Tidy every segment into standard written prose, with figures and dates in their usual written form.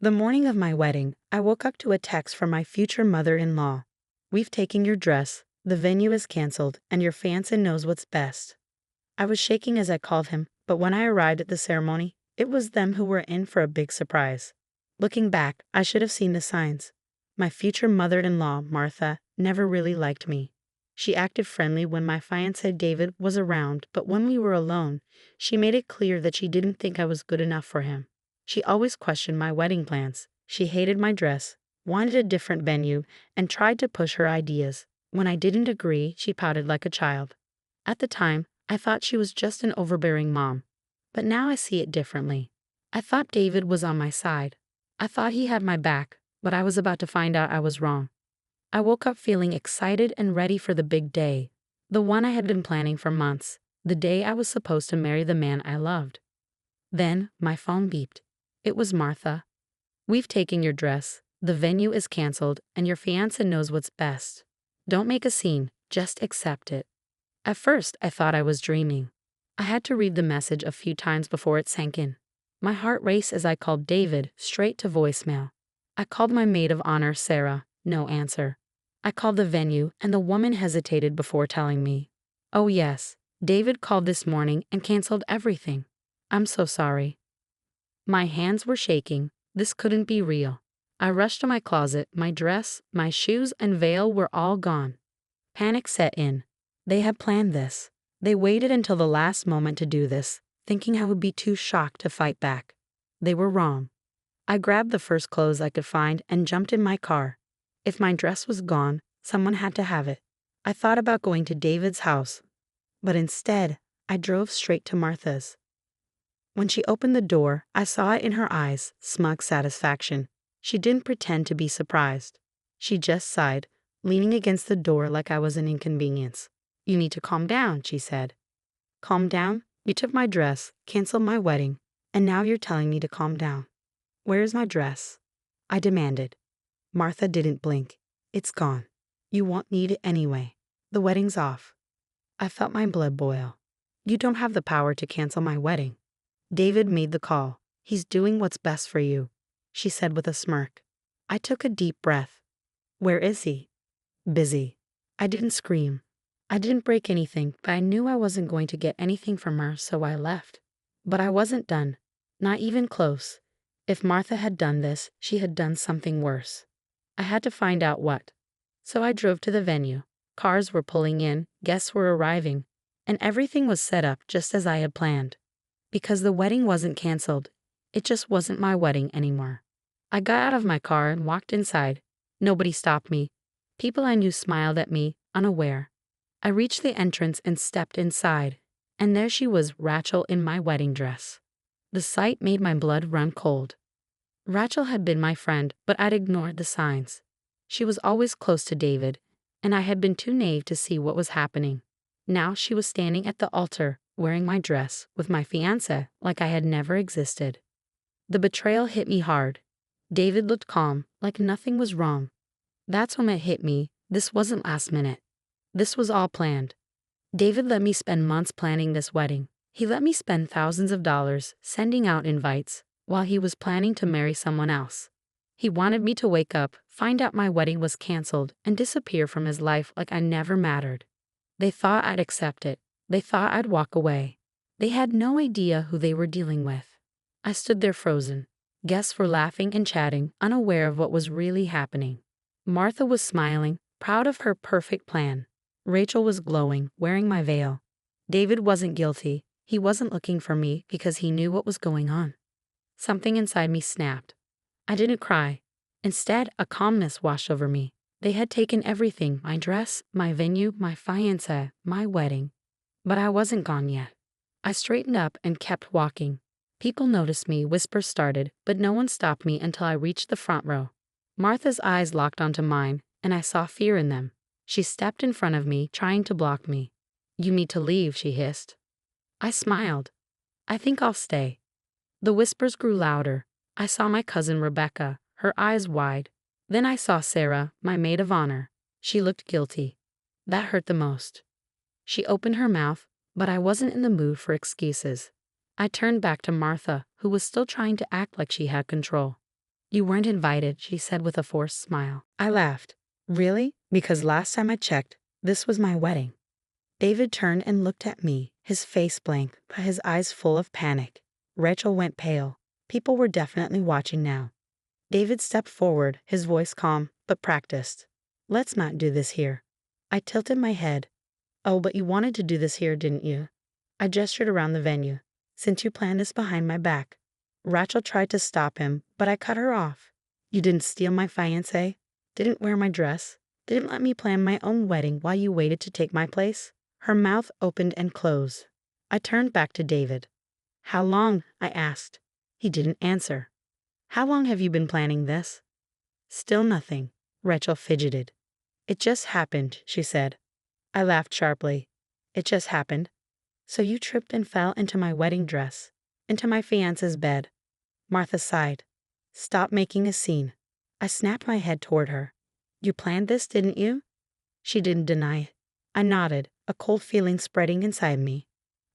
The morning of my wedding, I woke up to a text from my future mother-in-law. "We've taken your dress, the venue is canceled, and your fiancé knows what's best." I was shaking as I called him, but when I arrived at the ceremony, it was them who were in for a big surprise. Looking back, I should have seen the signs. My future mother-in-law, Martha, never really liked me. She acted friendly when my fiancé David was around, but when we were alone, she made it clear that she didn't think I was good enough for him. She always questioned my wedding plans. She hated my dress, wanted a different venue, and tried to push her ideas. When I didn't agree, she pouted like a child. At the time, I thought she was just an overbearing mom. But now I see it differently. I thought David was on my side. I thought he had my back, but I was about to find out I was wrong. I woke up feeling excited and ready for the big day, the one I had been planning for months, the day I was supposed to marry the man I loved. Then my phone beeped. It was Martha. "We've taken your dress, the venue is canceled, and your fiancé knows what's best. Don't make a scene, just accept it." At first, I thought I was dreaming. I had to read the message a few times before it sank in. My heart raced as I called David, straight to voicemail. I called my maid of honor, Sarah, no answer. I called the venue, and the woman hesitated before telling me, "Oh yes, David called this morning and canceled everything. I'm so sorry." My hands were shaking. This couldn't be real. I rushed to my closet. My dress, my shoes, and veil were all gone. Panic set in. They had planned this. They waited until the last moment to do this, thinking I would be too shocked to fight back. They were wrong. I grabbed the first clothes I could find and jumped in my car. If my dress was gone, someone had to have it. I thought about going to David's house, but instead, I drove straight to Martha's. When she opened the door, I saw it in her eyes, smug satisfaction. She didn't pretend to be surprised. She just sighed, leaning against the door like I was an inconvenience. "You need to calm down," she said. "Calm down? You took my dress, canceled my wedding, and now you're telling me to calm down. Where's my dress?" I demanded. Martha didn't blink. "It's gone. You won't need it anyway. The wedding's off." I felt my blood boil. "You don't have the power to cancel my wedding. David made the call. He's doing what's best for you," she said with a smirk. I took a deep breath. "Where is he?" "Busy." I didn't scream. I didn't break anything, but I knew I wasn't going to get anything from her, so I left. But I wasn't done. Not even close. If Martha had done this, she had done something worse. I had to find out what. So I drove to the venue. Cars were pulling in, guests were arriving, and everything was set up just as I had planned. Because the wedding wasn't canceled. It just wasn't my wedding anymore. I got out of my car and walked inside. Nobody stopped me. People I knew smiled at me, unaware. I reached the entrance and stepped inside, and there she was, Rachel, in my wedding dress. The sight made my blood run cold. Rachel had been my friend, but I'd ignored the signs. She was always close to David, and I had been too naive to see what was happening. Now she was standing at the altar, wearing my dress, with my fiancé, like I had never existed. The betrayal hit me hard. David looked calm, like nothing was wrong. That's when it hit me. This wasn't last minute. This was all planned. David let me spend months planning this wedding. He let me spend thousands of dollars sending out invites while he was planning to marry someone else. He wanted me to wake up, find out my wedding was canceled, and disappear from his life like I never mattered. They thought I'd accept it. They thought I'd walk away. They had no idea who they were dealing with. I stood there frozen. Guests were laughing and chatting, unaware of what was really happening. Martha was smiling, proud of her perfect plan. Rachel was glowing, wearing my veil. David wasn't guilty. He wasn't looking for me because he knew what was going on. Something inside me snapped. I didn't cry. Instead, a calmness washed over me. They had taken everything, my dress, my venue, my fiancé, my wedding. But I wasn't gone yet. I straightened up and kept walking. People noticed me, whispers started, but no one stopped me until I reached the front row. Martha's eyes locked onto mine, and I saw fear in them. She stepped in front of me, trying to block me. "You need to leave," she hissed. I smiled. "I think I'll stay." The whispers grew louder. I saw my cousin Rebecca, her eyes wide. Then I saw Sarah, my maid of honor. She looked guilty. That hurt the most. She opened her mouth, but I wasn't in the mood for excuses. I turned back to Martha, who was still trying to act like she had control. You weren't invited, she said with a forced smile. I laughed. Really? Because last time I checked, this was my wedding. David turned and looked at me, his face blank, but his eyes full of panic. Rachel went pale. People were definitely watching now. David stepped forward, his voice calm, but practiced. Let's not do this here. I tilted my head. Oh, but you wanted to do this here, didn't you? I gestured around the venue. Since you planned this behind my back. Rachel tried to stop him, but I cut her off. You didn't steal my fiancé, didn't wear my dress, didn't let me plan my own wedding while you waited to take my place? Her mouth opened and closed. I turned back to David. How long? I asked. He didn't answer. How long have you been planning this? Still nothing. Rachel fidgeted. It just happened, she said. I laughed sharply. It just happened. So you tripped and fell into my wedding dress, into my fiance's bed. Martha sighed. Stop making a scene. I snapped my head toward her. You planned this, didn't you? She didn't deny it. I nodded, a cold feeling spreading inside me.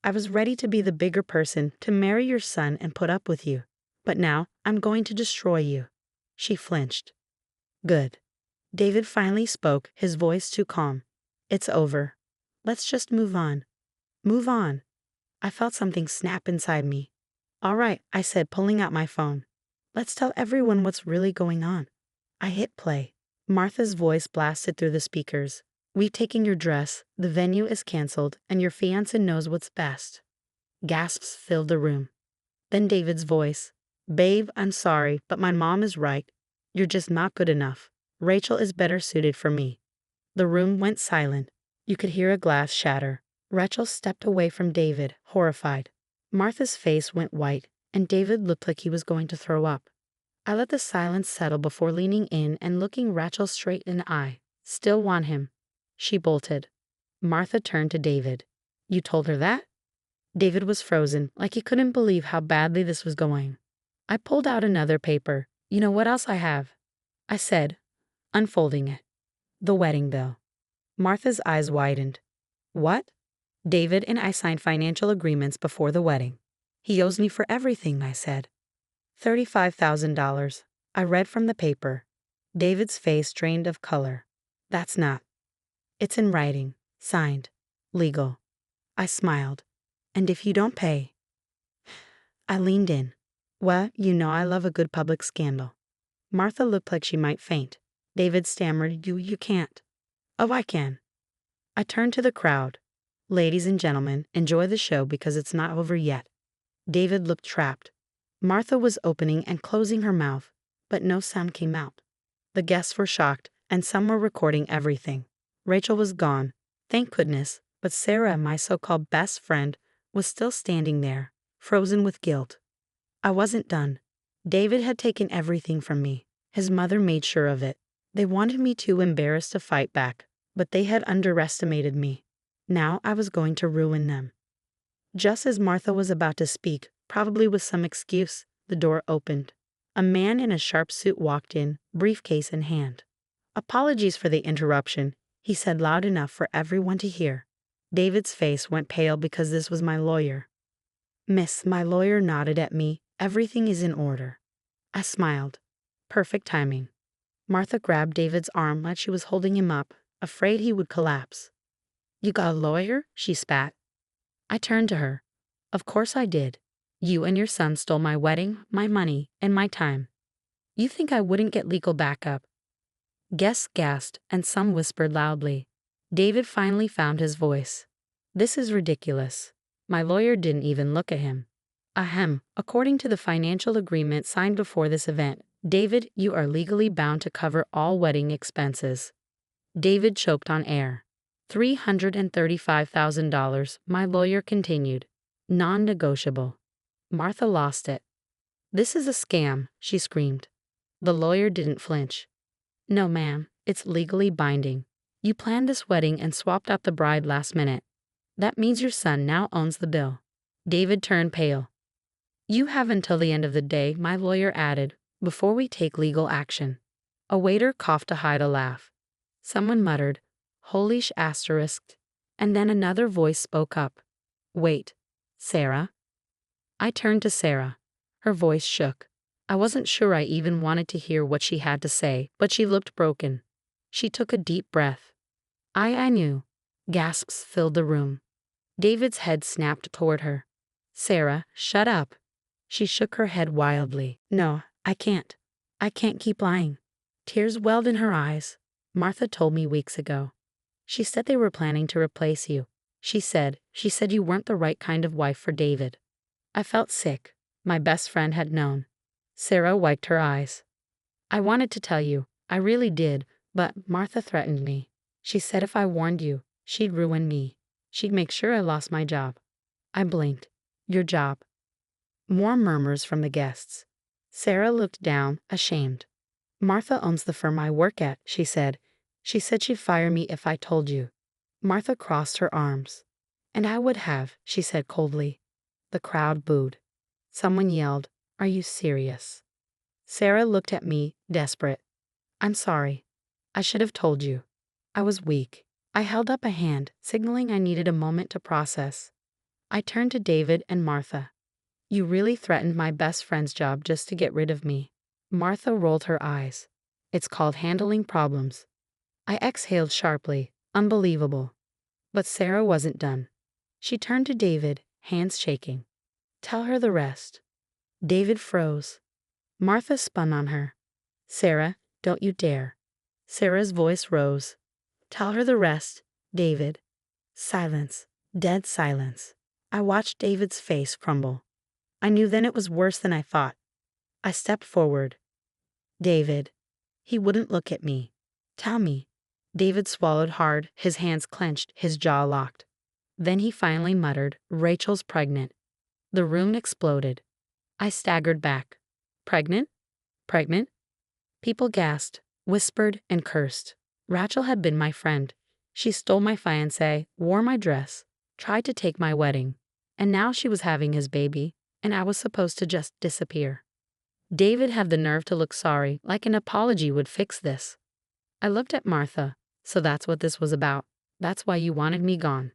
I was ready to be the bigger person, to marry your son and put up with you. But now I'm going to destroy you. She flinched. Good. David finally spoke, his voice too calm. It's over. Let's just move on. Move on. I felt something snap inside me. All right, I said, pulling out my phone. Let's tell everyone what's really going on. I hit play. Martha's voice blasted through the speakers. We've taken your dress, the venue is canceled, and your fiancé knows what's best. Gasps filled the room. Then David's voice. Babe, I'm sorry, but my mom is right. You're just not good enough. Rachel is better suited for me. The room went silent. You could hear a glass shatter. Rachel stepped away from David, horrified. Martha's face went white, and David looked like he was going to throw up. I let the silence settle before leaning in and looking Rachel straight in the eye. Still want him. She bolted. Martha turned to David. You told her that? David was frozen, like he couldn't believe how badly this was going. I pulled out another paper. You know what else I have? I said, unfolding it. The wedding bill. Martha's eyes widened. What? David and I signed financial agreements before the wedding. He owes me for everything, I said. $35,000. I read from the paper. David's face drained of color. That's not. It's in writing, signed, legal. I smiled. And if you don't pay? I leaned in. Well, you know I love a good public scandal. Martha looked like she might faint. David stammered, You can't. Oh, I can. I turned to the crowd. Ladies and gentlemen, enjoy the show because it's not over yet. David looked trapped. Martha was opening and closing her mouth, but no sound came out. The guests were shocked, and some were recording everything. Rachel was gone, thank goodness, but Sarah, my so-called best friend, was still standing there, frozen with guilt. I wasn't done. David had taken everything from me. His mother made sure of it. They wanted me too embarrassed to fight back, but they had underestimated me. Now I was going to ruin them. Just as Martha was about to speak, probably with some excuse, the door opened. A man in a sharp suit walked in, briefcase in hand. Apologies for the interruption, he said loud enough for everyone to hear. David's face went pale because this was my lawyer. Miss, my lawyer nodded at me. Everything is in order. I smiled. Perfect timing. Martha grabbed David's arm like she was holding him up, afraid he would collapse. You got a lawyer? She spat. I turned to her. Of course I did. You and your son stole my wedding, my money, and my time. You think I wouldn't get legal backup? Guests gasped, and some whispered loudly. David finally found his voice. This is ridiculous. My lawyer didn't even look at him. Ahem, according to the financial agreement signed before this event, David, you are legally bound to cover all wedding expenses. David choked on air. $335,000, my lawyer continued. Non-negotiable. Martha lost it. This is a scam, she screamed. The lawyer didn't flinch. No, ma'am, it's legally binding. You planned this wedding and swapped out the bride last minute. That means your son now owns the bill. David turned pale. You have until the end of the day, my lawyer added, before we take legal action. A waiter coughed to hide a laugh. Someone muttered, Holy asterisked, and then another voice spoke up. Wait, Sarah? I turned to Sarah. Her voice shook. I wasn't sure I even wanted to hear what she had to say, but she looked broken. She took a deep breath. I knew. Gasps filled the room. David's head snapped toward her. Sarah, shut up. She shook her head wildly. No, I can't. I can't keep lying. Tears welled in her eyes. Martha told me weeks ago. She said they were planning to replace you. She said you weren't the right kind of wife for David. I felt sick. My best friend had known. Sarah wiped her eyes. I wanted to tell you. I really did, but Martha threatened me. She said if I warned you, she'd ruin me. She'd make sure I lost my job. I blinked. Your job. More murmurs from the guests. Sarah looked down, ashamed. Martha owns the firm I work at, she said. She said she'd fire me if I told you. Martha crossed her arms. And I would have, she said coldly. The crowd booed. Someone yelled, Are you serious? Sarah looked at me, desperate. I'm sorry. I should have told you. I was weak. I held up a hand, signaling I needed a moment to process. I turned to David and Martha. You really threatened my best friend's job just to get rid of me. Martha rolled her eyes. It's called handling problems. I exhaled sharply. Unbelievable. But Sarah wasn't done. She turned to David, hands shaking. Tell her the rest. David froze. Martha spun on her. Sarah, don't you dare. Sarah's voice rose. Tell her the rest, David. Silence. Dead silence. I watched David's face crumble. I knew then it was worse than I thought. I stepped forward. David. He wouldn't look at me. Tell me. David swallowed hard, his hands clenched, his jaw locked. Then he finally muttered, Rachel's pregnant. The room exploded. I staggered back. Pregnant? Pregnant? People gasped, whispered, and cursed. Rachel had been my friend. She stole my fiancé, wore my dress, tried to take my wedding. And now she was having his baby, and I was supposed to just disappear. David had the nerve to look sorry, like an apology would fix this. I looked at Martha. So that's what this was about. That's why you wanted me gone.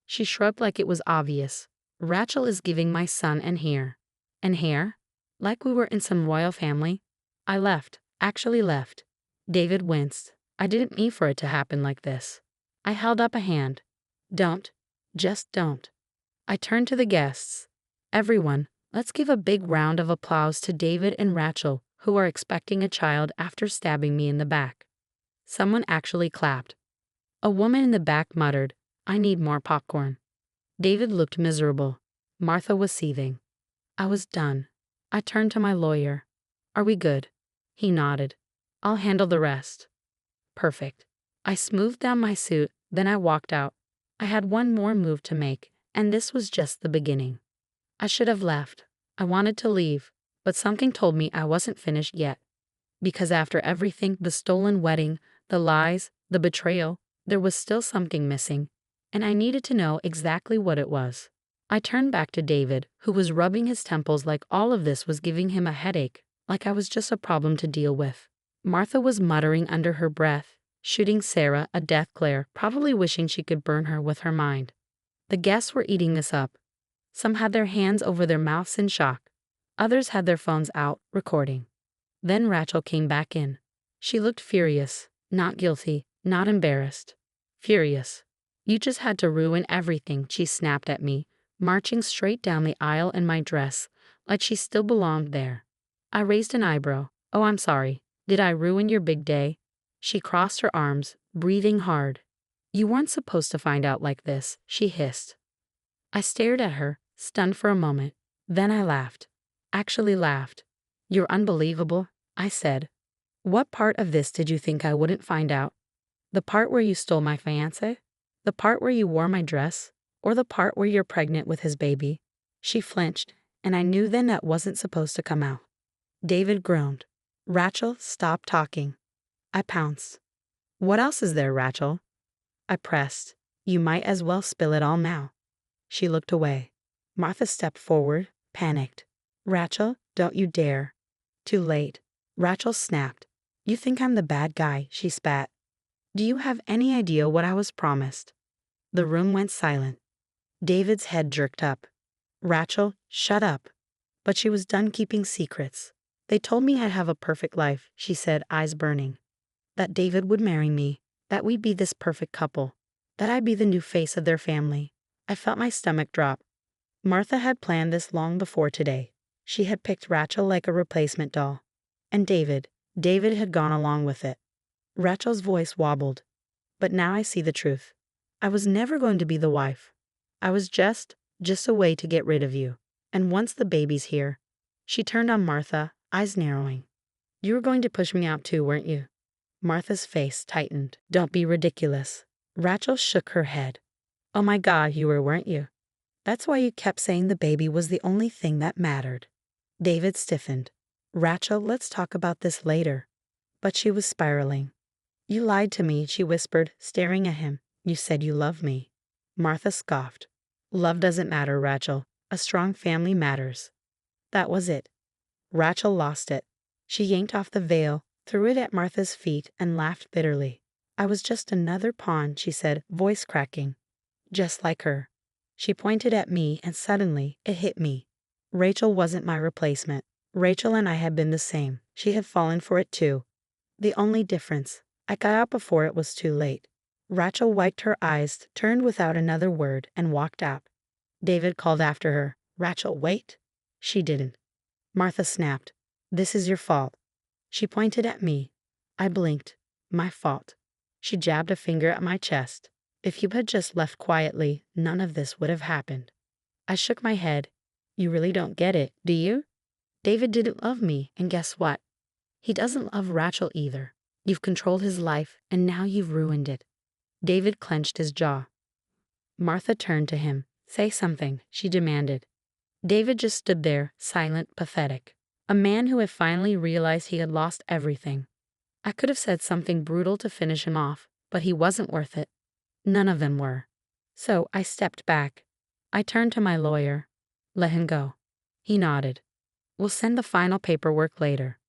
She shrugged like it was obvious. Rachel is giving my son an heir. An heir? Like we were in some royal family? I left. Actually left. David winced. I didn't mean for it to happen like this. I held up a hand. Don't. Just don't. I turned to the guests. Everyone, let's give a big round of applause to David and Rachel, who are expecting a child after stabbing me in the back. Someone actually clapped. A woman in the back muttered, I need more popcorn. David looked miserable. Martha was seething. I was done. I turned to my lawyer. Are we good? He nodded. I'll handle the rest. Perfect. I smoothed down my suit, then I walked out. I had one more move to make, and this was just the beginning. I should have left. I wanted to leave, but something told me I wasn't finished yet. Because after everything, the stolen wedding, the lies, the betrayal, there was still something missing, and I needed to know exactly what it was. I turned back to David, who was rubbing his temples like all of this was giving him a headache, like I was just a problem to deal with. Martha was muttering under her breath, shooting Sarah a death glare, probably wishing she could burn her with her mind. The guests were eating this up. Some had their hands over their mouths in shock. Others had their phones out, recording. Then Rachel came back in. She looked furious, not guilty, not embarrassed. Furious. You just had to ruin everything, she snapped at me, marching straight down the aisle in my dress, like she still belonged there. I raised an eyebrow. Oh, I'm sorry. Did I ruin your big day? She crossed her arms, breathing hard. You weren't supposed to find out like this, she hissed. I stared at her, stunned for a moment. Then I laughed. Actually laughed. You're unbelievable, I said. What part of this did you think I wouldn't find out? The part where you stole my fiancé? The part where you wore my dress? Or the part where you're pregnant with his baby? She flinched, and I knew then that wasn't supposed to come out. David groaned. Rachel, stop talking. I pounced. What else is there, Rachel? I pressed. You might as well spill it all now. She looked away. Martha stepped forward, panicked. Rachel, don't you dare. Too late. Rachel snapped. You think I'm the bad guy, she spat. Do you have any idea what I was promised? The room went silent. David's head jerked up. Rachel, shut up. But she was done keeping secrets. They told me I'd have a perfect life, she said, eyes burning. That David would marry me, that we'd be this perfect couple, that I'd be the new face of their family. I felt my stomach drop. Martha had planned this long before today. She had picked Rachel like a replacement doll. And David had gone along with it. Rachel's voice wobbled. But now I see the truth. I was never going to be the wife. I was just a way to get rid of you. And once the baby's here. She turned on Martha, eyes narrowing. You were going to push me out too, weren't you? Martha's face tightened. Don't be ridiculous. Rachel shook her head. Oh my God, you were, weren't you? That's why you kept saying the baby was the only thing that mattered. David stiffened. Rachel, let's talk about this later. But she was spiraling. You lied to me, she whispered, staring at him. You said you loved me. Martha scoffed. Love doesn't matter, Rachel. A strong family matters. That was it. Rachel lost it. She yanked off the veil, threw it at Martha's feet, and laughed bitterly. I was just another pawn, she said, voice cracking. Just like her. She pointed at me, and suddenly it hit me. Rachel wasn't my replacement. Rachel and I had been the same. She had fallen for it too. The only difference, I got out before it was too late. Rachel wiped her eyes, turned without another word, and walked out. David called after her. Rachel, wait. She didn't. Martha snapped. This is your fault. She pointed at me. I blinked. My fault. She jabbed a finger at my chest. If you had just left quietly, none of this would have happened. I shook my head. You really don't get it, do you? David didn't love me, and guess what? He doesn't love Rachel either. You've controlled his life, and now you've ruined it. David clenched his jaw. Martha turned to him. Say something, she demanded. David just stood there, silent, pathetic. A man who had finally realized he had lost everything. I could have said something brutal to finish him off, but he wasn't worth it. None of them were. So I stepped back. I turned to my lawyer. Let him go. He nodded. We'll send the final paperwork later.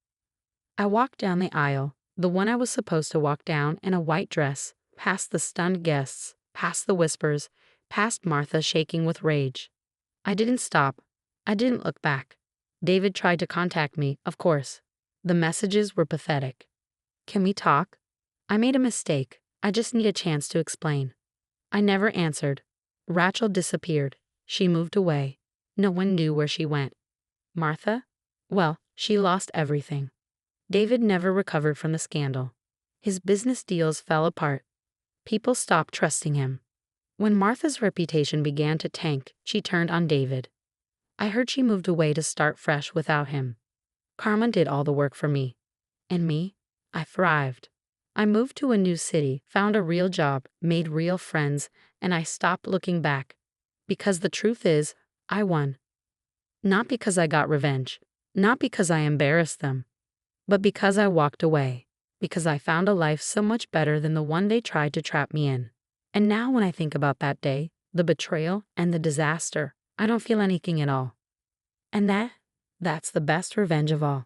I walked down the aisle, the one I was supposed to walk down in a white dress, past the stunned guests, past the whispers, past Martha shaking with rage. I didn't stop. I didn't look back. David tried to contact me, of course. The messages were pathetic. Can we talk? I made a mistake. I just need a chance to explain. I never answered. Rachel disappeared. She moved away. No one knew where she went. Martha? Well, she lost everything. David never recovered from the scandal. His business deals fell apart. People stopped trusting him. When Martha's reputation began to tank, she turned on David. I heard she moved away to start fresh without him. Karma did all the work for me. And me? I thrived. I moved to a new city, found a real job, made real friends, and I stopped looking back. Because the truth is, I won. Not because I got revenge, not because I embarrassed them, but because I walked away, because I found a life so much better than the one they tried to trap me in. And now when I think about that day, the betrayal and the disaster, I don't feel anything at all. And that's the best revenge of all.